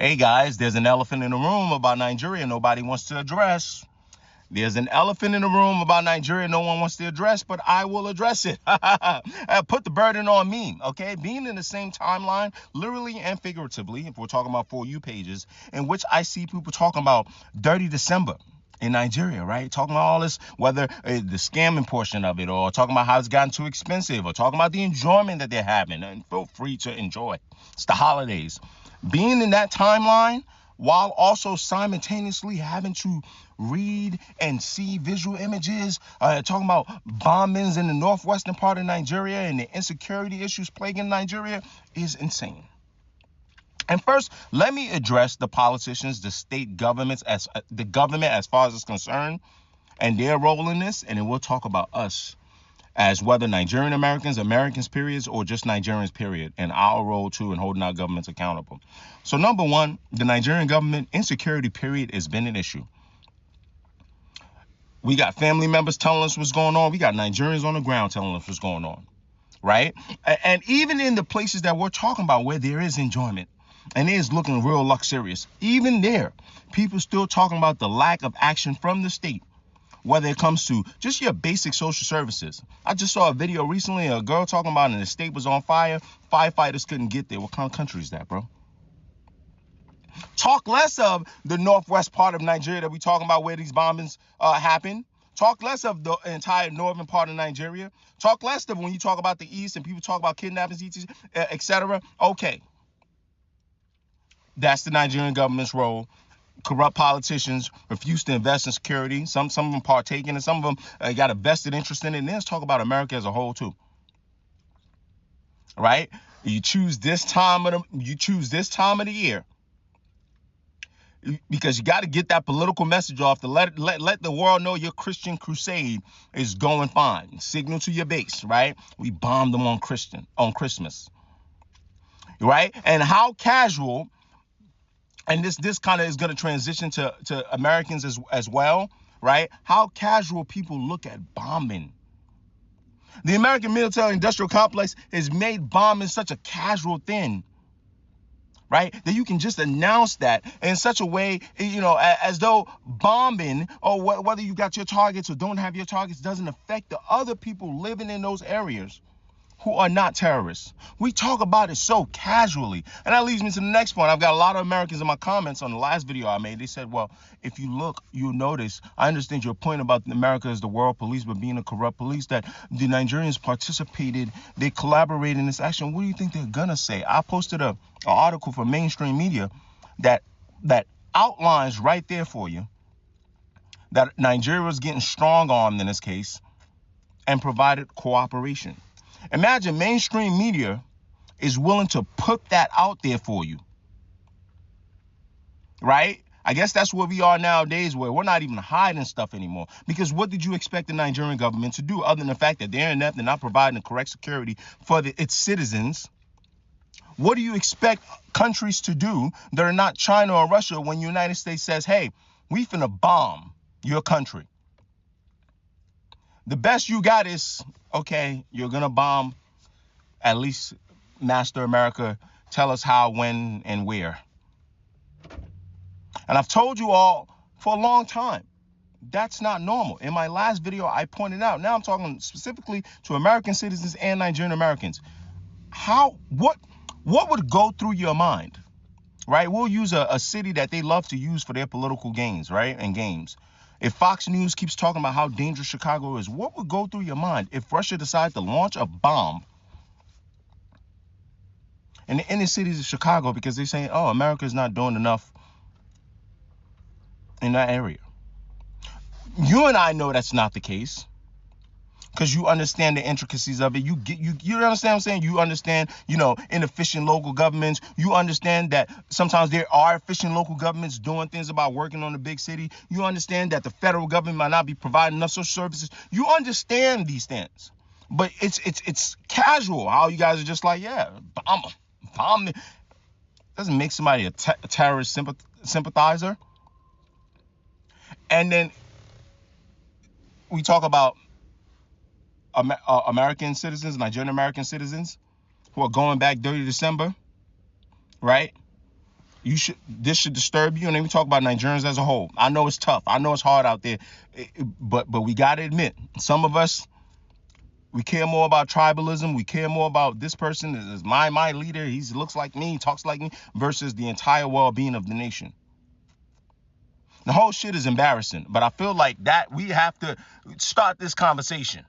Hey guys, there's an elephant in the room about Nigeria nobody wants to address. There's an elephant in the room about Nigeria no one wants to address, but I will address it. Put the burden on me, okay? Being in the same timeline, literally and figuratively, if we're talking about For You pages, in which I see people talking about Dirty December in Nigeria, right? Talking about all this, whether the scamming portion of it, or talking about how it's gotten too expensive, or talking about the enjoyment that they're having, and feel free to enjoy. It's the holidays. Being in that timeline, while also simultaneously having to read and see visual images, talking about bombings in the northwestern part of Nigeria and the insecurity issues plaguing Nigeria, is insane. And first, let me address the politicians, the state governments, as the government as far as it's concerned, and their role in this, and then we'll talk about us as whether Nigerian Americans periods, or just Nigerians period, and our role too in holding our governments accountable. So number one, the Nigerian government insecurity period has been an issue. We got family members telling us what's going on. We got Nigerians on the ground telling us what's going on, right? And even in the places that we're talking about where there is enjoyment and it is looking real luxurious, even there, people still talking about the lack of action from the state, whether it comes to just your basic social services. I just saw a video recently, a girl talking about an estate was on fire, firefighters couldn't get there. What kind of country is that, bro? Talk less of the northwest part of Nigeria that we talking about where these bombings happen. Talk less of the entire northern part of Nigeria. Talk less of when you talk about the east and people talk about kidnappings, etc. Okay. That's the Nigerian government's role. Corrupt politicians refuse to invest in security. Some of them partake in it. Some of them got a vested interest in it. And then let's talk about America as a whole too. Right? You choose this time of the year because you got to get that political message off to let the world know your Christian crusade is going fine. Signal to your base, right? We bombed them on Christmas, right? And how casual, and this kind of is going to transition to Americans as well, right? How casual people look at bombing. The American military industrial complex has made bombing such a casual thing, right? That you can just announce that in such a way, as though bombing, or whether you got your targets or don't have your targets, doesn't affect the other people living in those areas who are not terrorists. We talk about it so casually. And that leads me to the next point. I've got a lot of Americans in my comments on the last video I made. They said, well, if you look, you'll notice, I understand your point about America as the world police, but being a corrupt police, that the Nigerians participated, they collaborated in this action. What do you think they're gonna say? I posted an article for mainstream media that outlines right there for you that Nigeria was getting strong-armed in this case and provided cooperation. Imagine mainstream media is willing to put that out there for you, right? I guess that's where we are nowadays, where we're not even hiding stuff anymore. Because what did you expect the Nigerian government to do, other than the fact that they're inept and not providing the correct security for its citizens? What do you expect countries to do that are not China or Russia when the United States says, hey, we finna bomb your country? The best you got is, okay, you're going to bomb, at least Master America, tell us how, when, and where. And I've told you all for a long time, that's not normal. In my last video, I pointed out, now I'm talking specifically to American citizens and Nigerian Americans. What would go through your mind, right? We'll use a city that they love to use for their political gains, right, and games. If Fox News keeps talking about how dangerous Chicago is, what would go through your mind if Russia decides to launch a bomb in the inner cities of Chicago because they're saying, oh, America is not doing enough in that area? You and I know that's not the case because you understand the intricacies of it. You understand what I'm saying? You understand, inefficient local governments. You understand that sometimes there are efficient local governments doing things about working on the big city. You understand that the federal government might not be providing enough social services. You understand these things, but it's casual how you guys are just like, yeah, bomb. Doesn't make somebody a terrorist sympathizer. And then we talk about American citizens, Nigerian American citizens who are going back Dirty December, right? This should disturb you. And then we talk about Nigerians as a whole. I know it's tough. I know it's hard out there. But we got to admit, some of us, we care more about tribalism. We care more about this person is my leader. He looks like me, talks like me, versus the entire well-being of the nation. The whole shit is embarrassing. But I feel like that we have to start this conversation.